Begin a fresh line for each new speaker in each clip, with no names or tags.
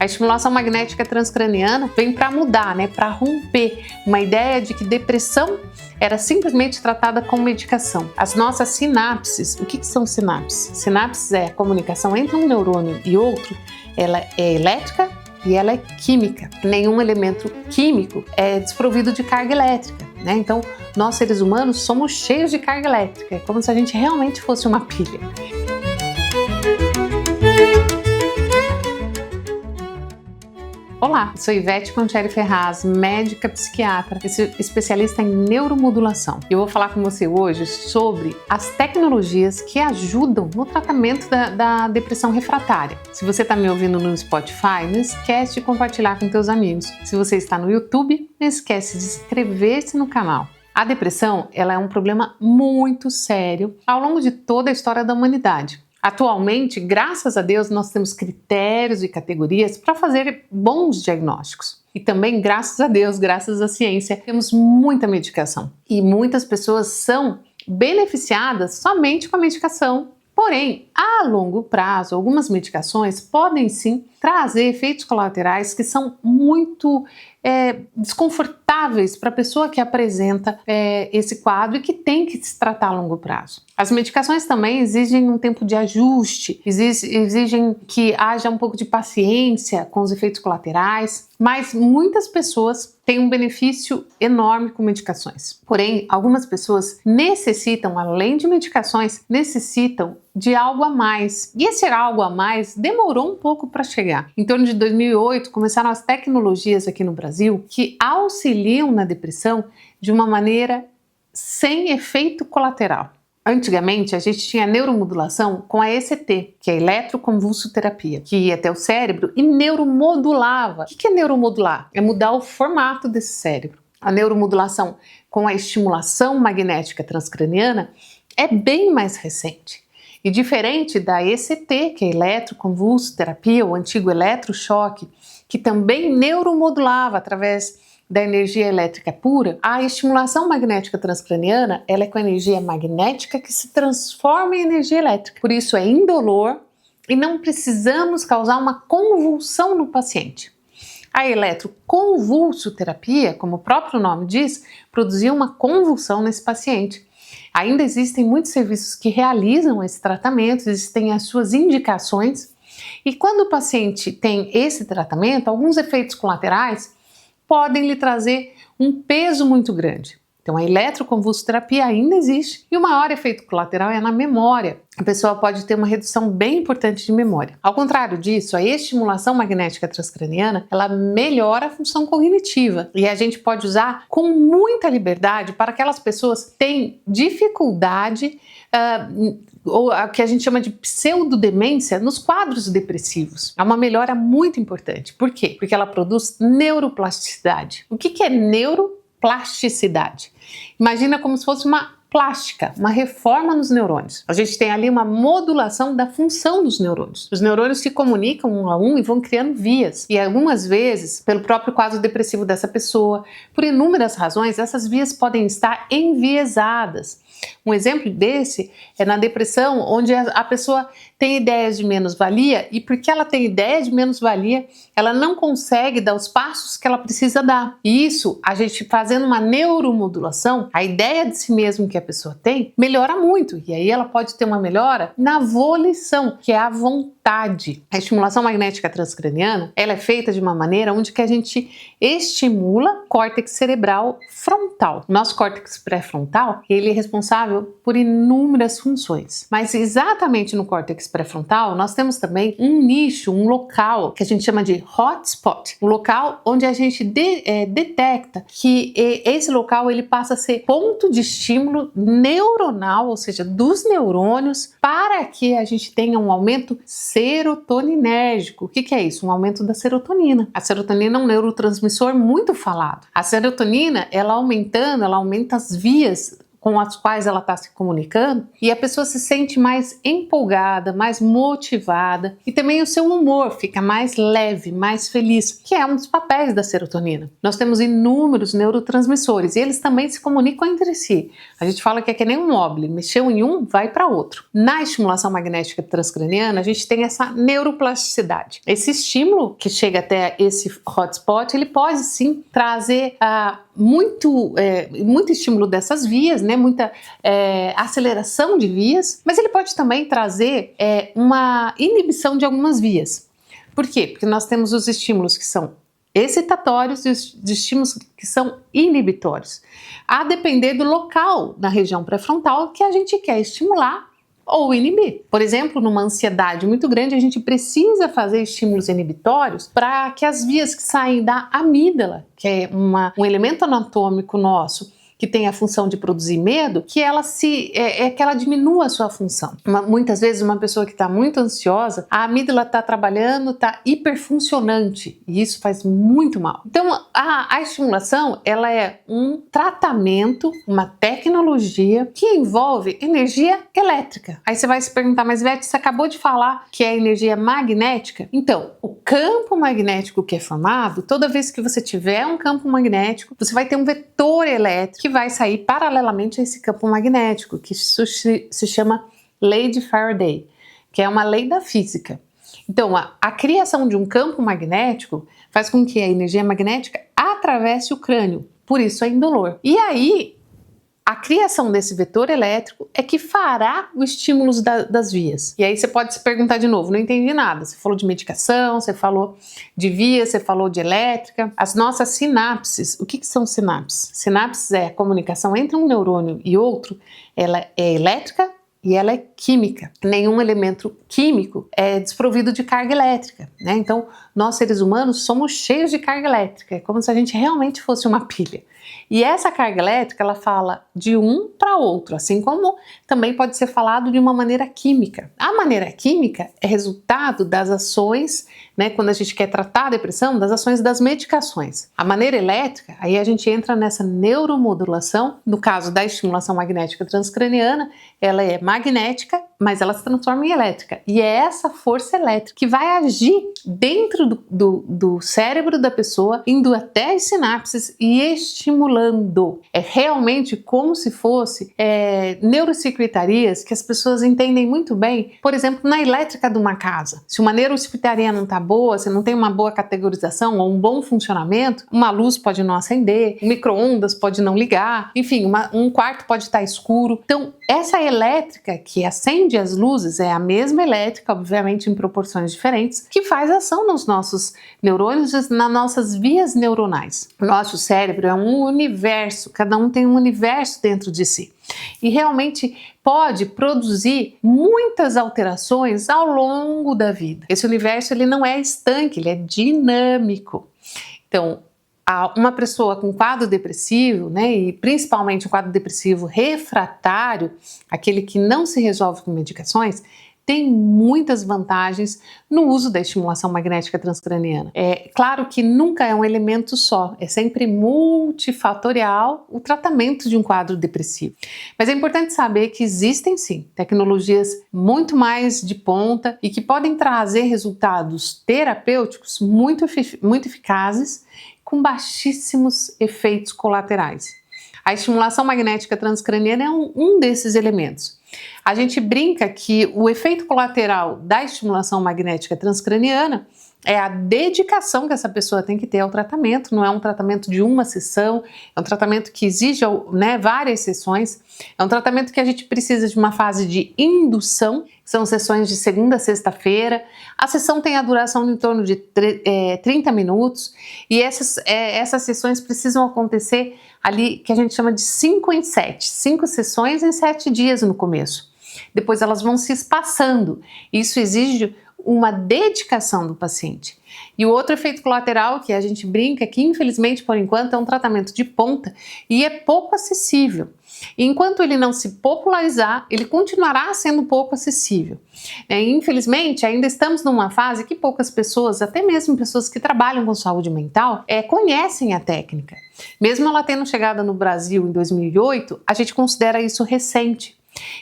A estimulação magnética transcraniana vem para mudar, para romper uma ideia de que depressão era simplesmente tratada com medicação. As nossas sinapses, o que são sinapses? Sinapses é a comunicação entre um neurônio e outro, ela é elétrica e ela é química. Nenhum elemento químico é desprovido de carga elétrica, Então, nós seres humanos somos cheios de carga elétrica, é como se a gente realmente fosse uma pilha. Olá, sou Ivete Pontieri Ferraz, médica psiquiatra, especialista em neuromodulação. Eu vou falar com você hoje sobre as tecnologias que ajudam no tratamento da depressão refratária. Se você está me ouvindo no Spotify, não esquece de compartilhar com seus amigos. Se você está no YouTube, não esquece de inscrever-se no canal. A depressão, ela é um problema muito sério ao longo de toda a história da humanidade. Atualmente, graças a Deus, nós temos critérios e categorias para fazer bons diagnósticos. E também, graças a Deus, graças à ciência, temos muita medicação. E muitas pessoas são beneficiadas somente com a medicação. Porém, a longo prazo, algumas medicações podem sim trazer efeitos colaterais que são muito desconfortáveis para a pessoa que apresenta esse quadro e que tem que se tratar a longo prazo. As medicações também exigem um tempo de ajuste, exigem que haja um pouco de paciência com os efeitos colaterais, mas muitas pessoas têm um benefício enorme com medicações. Porém, algumas pessoas necessitam, além de medicações, necessitam de algo a mais. E esse algo a mais demorou um pouco para chegar. Em torno de 2008, começaram as tecnologias aqui no Brasil que auxiliam na depressão de uma maneira sem efeito colateral. Antigamente, a gente tinha neuromodulação com a ECT, que é a eletroconvulsoterapia, que ia até o cérebro e neuromodulava. O que é neuromodular? É mudar o formato desse cérebro. A neuromodulação com a estimulação magnética transcraniana é bem mais recente. E diferente da ECT, que é a eletroconvulsoterapia, o antigo eletrochoque, que também neuromodulava através da energia elétrica pura, a estimulação magnética transcraniana, ela é com a energia magnética que se transforma em energia elétrica. Por isso é indolor e não precisamos causar uma convulsão no paciente. A eletroconvulsoterapia, como o próprio nome diz, produzia uma convulsão nesse paciente. Ainda existem muitos serviços que realizam esse tratamento, existem as suas indicações, e quando o paciente tem esse tratamento, alguns efeitos colaterais podem lhe trazer um peso muito grande. Então a eletroconvulsoterapia ainda existe e o maior efeito colateral é na memória. A pessoa pode ter uma redução bem importante de memória. Ao contrário disso, a estimulação magnética transcraniana, ela melhora a função cognitiva e a gente pode usar com muita liberdade para aquelas pessoas que têm dificuldade ou o que a gente chama de pseudodemência nos quadros depressivos. É uma melhora muito importante. Por quê? Porque ela produz neuroplasticidade. O que é neuroplasticidade? Imagina como se fosse uma plástica, uma reforma nos neurônios. A gente tem ali uma modulação da função dos neurônios. Os neurônios se comunicam um a um e vão criando vias. E algumas vezes, pelo próprio quadro depressivo dessa pessoa, por inúmeras razões, essas vias podem estar enviesadas. Um exemplo desse é na depressão, onde a pessoa tem ideias de menos-valia e porque ela tem ideia de menos-valia, ela não consegue dar os passos que ela precisa dar. E isso, a gente fazendo uma neuromodulação, a ideia de si mesmo que a pessoa tem, melhora muito. E aí ela pode ter uma melhora na volição, que é a vontade. A estimulação magnética transcraniana, ela é feita de uma maneira onde que a gente estimula o córtex cerebral frontal. O nosso córtex pré-frontal, ele é responsável por inúmeras funções. Mas exatamente no córtex pré-frontal, nós temos também um nicho, um local que a gente chama de hotspot, um local onde a gente detecta que esse local ele passa a ser ponto de estímulo neuronal, ou seja, dos neurônios, para que a gente tenha um aumento serotoninérgico. O que é isso? Um aumento da serotonina. A serotonina é um neurotransmissor muito falado. A serotonina, ela aumentando, ela aumenta as vias com as quais ela está se comunicando, e a pessoa se sente mais empolgada, mais motivada, e também o seu humor fica mais leve, mais feliz, que é um dos papéis da serotonina. Nós temos inúmeros neurotransmissores e eles também se comunicam entre si. A gente fala que é nem um mobile, mexeu em um, vai para outro. Na estimulação magnética transcraniana, a gente tem essa neuroplasticidade. Esse estímulo que chega até esse hotspot, ele pode sim trazer muito estímulo dessas vias, né? Muita aceleração de vias, mas ele pode também trazer uma inibição de algumas vias. Por quê? Porque nós temos os estímulos que são excitatórios e os estímulos que são inibitórios, a depender do local na região pré-frontal que a gente quer estimular ou inibir. Por exemplo, numa ansiedade muito grande, a gente precisa fazer estímulos inibitórios para que as vias que saem da amígdala, que é um elemento anatômico nosso, que tem a função de produzir medo, que ela que ela diminua a sua função. Muitas vezes uma pessoa que está muito ansiosa, a amígdala está trabalhando, está hiperfuncionante, e isso faz muito mal. Então a estimulação, ela é um tratamento, uma tecnologia que envolve energia elétrica. Aí você vai se perguntar, mas Ivete, você acabou de falar que é energia magnética? Então, o campo magnético que é formado, toda vez que você tiver um campo magnético, você vai ter um vetor elétrico que vai sair paralelamente a esse campo magnético, que se chama lei de Faraday, que é uma lei da física. Então, a criação de um campo magnético faz com que a energia magnética atravesse o crânio, por isso é indolor. E aí, a criação desse vetor elétrico é que fará o estímulo das vias. E aí você pode se perguntar de novo, não entendi nada. Você falou de medicação, você falou de via, você falou de elétrica. As nossas sinapses, o que são sinapses? Sinapses é a comunicação entre um neurônio e outro, ela é elétrica e ela é química. Nenhum elemento químico é desprovido de carga elétrica, né? Então, nós seres humanos somos cheios de carga elétrica, é como se a gente realmente fosse uma pilha. E essa carga elétrica, ela fala de um para outro, assim como também pode ser falado de uma maneira química. A maneira química é resultado das ações, né, quando a gente quer tratar a depressão, das ações das medicações. A maneira elétrica, aí a gente entra nessa neuromodulação, no caso da estimulação magnética transcraniana, ela é magnética, mas ela se transforma em elétrica. E é essa força elétrica que vai agir dentro do cérebro da pessoa, indo até as sinapses e estimulando. É realmente como se fosse neurocircuitarias que as pessoas entendem muito bem, por exemplo, na elétrica de uma casa. Se uma neurocircuitaria não está boa, se não tem uma boa categorização ou um bom funcionamento, uma luz pode não acender, um micro-ondas pode não ligar, enfim, um quarto pode estar escuro. Então, essa elétrica que acende as luzes é a mesma elétrica, obviamente em proporções diferentes, que faz ação nos nossos neurônios, nas nossas vias neuronais. O nosso cérebro é um universo, cada um tem um universo dentro de si. E realmente pode produzir muitas alterações ao longo da vida. Esse universo ele não é estanque, ele é dinâmico. Então, uma pessoa com quadro depressivo, né, e principalmente um quadro depressivo refratário, aquele que não se resolve com medicações, tem muitas vantagens no uso da estimulação magnética transcraniana. É claro que nunca é um elemento só, é sempre multifatorial o tratamento de um quadro depressivo. Mas é importante saber que existem sim tecnologias muito mais de ponta e que podem trazer resultados terapêuticos muito eficazes com baixíssimos efeitos colaterais. A estimulação magnética transcraniana é um desses elementos. A gente brinca que o efeito colateral da estimulação magnética transcraniana é a dedicação que essa pessoa tem que ter ao tratamento, não é um tratamento de uma sessão, é um tratamento que exige, né, várias sessões, é um tratamento que a gente precisa de uma fase de indução, que são sessões de segunda a sexta-feira. A sessão tem a duração de em torno de 30 minutos e essas sessões precisam acontecer ali que a gente chama de 5 em 7, 5 sessões em 7 dias no começo. Depois elas vão se espaçando. Isso exige uma dedicação do paciente. E o outro efeito colateral que a gente brinca, que infelizmente por enquanto é um tratamento de ponta e é pouco acessível. E enquanto ele não se popularizar, ele continuará sendo pouco acessível. Infelizmente, ainda estamos numa fase que poucas pessoas, até mesmo pessoas que trabalham com saúde mental, conhecem a técnica. Mesmo ela tendo chegado no Brasil em 2008, a gente considera isso recente.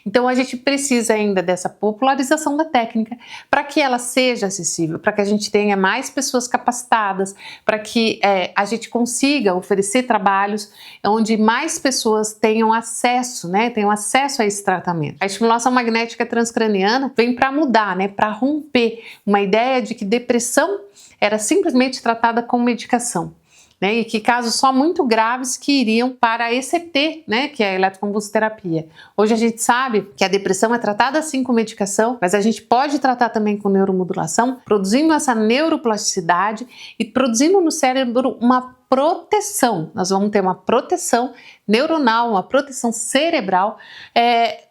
Então a gente precisa ainda dessa popularização da técnica para que ela seja acessível, para que a gente tenha mais pessoas capacitadas, para que a gente consiga oferecer trabalhos onde mais pessoas tenham acesso, tenham acesso a esse tratamento. A estimulação magnética transcraniana vem para mudar, para romper uma ideia de que depressão era simplesmente tratada com medicação. E que casos só muito graves que iriam para a ECT, que é a eletroconvulsoterapia. Hoje a gente sabe que a depressão é tratada sim com medicação, mas a gente pode tratar também com neuromodulação, produzindo essa neuroplasticidade e produzindo no cérebro uma proteção. Nós vamos ter uma proteção neuronal, uma proteção cerebral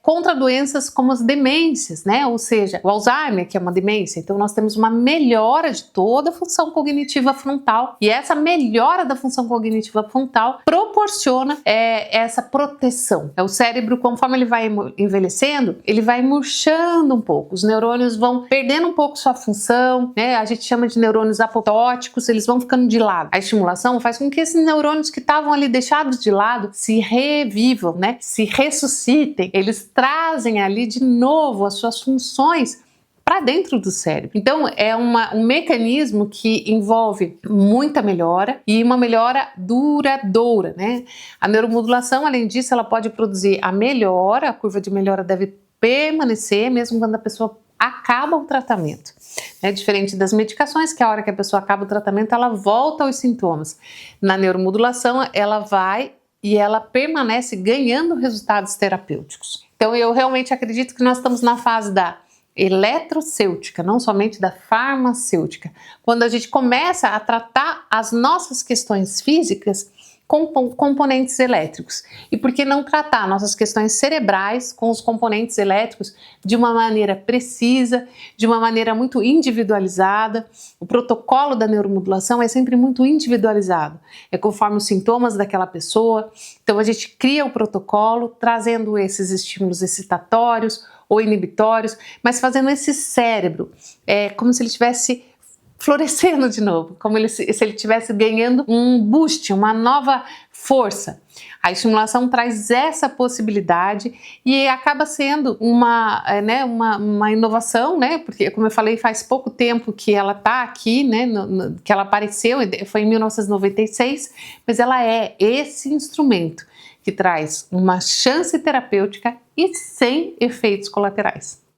contra doenças como as demências, ou seja, o Alzheimer, que é uma demência. Então nós temos uma melhora de toda a função cognitiva frontal e essa melhora da função cognitiva frontal proporciona essa proteção. O cérebro, conforme ele vai envelhecendo, ele vai murchando um pouco, os neurônios vão perdendo um pouco sua função, a gente chama de neurônios apotóticos, eles vão ficando de lado. A estimulação faz com que esses neurônios que estavam ali deixados de lado se revivam, se ressuscitem, eles trazem ali de novo as suas funções para dentro do cérebro. Então é um mecanismo que envolve muita melhora e uma melhora duradoura, A neuromodulação, além disso, ela pode produzir a melhora, a curva de melhora deve permanecer mesmo quando a pessoa acaba o tratamento. Diferente das medicações, que a hora que a pessoa acaba o tratamento, ela volta aos sintomas. Na neuromodulação, ela vai e ela permanece ganhando resultados terapêuticos. Então eu realmente acredito que nós estamos na fase da eletrocêutica, não somente da farmacêutica. Quando a gente começa a tratar as nossas questões físicas com componentes elétricos. E por que não tratar nossas questões cerebrais com os componentes elétricos de uma maneira precisa, de uma maneira muito individualizada? O protocolo da neuromodulação é sempre muito individualizado, conforme os sintomas daquela pessoa. Então a gente cria o protocolo trazendo esses estímulos excitatórios ou inibitórios, mas fazendo esse cérebro como se ele estivesse florescendo de novo, como se ele estivesse ganhando um boost, uma nova força. A estimulação traz essa possibilidade e acaba sendo uma inovação, porque, como eu falei, faz pouco tempo que ela está aqui, que ela apareceu, foi em 1996, mas ela é esse instrumento que traz uma chance terapêutica e sem efeitos colaterais.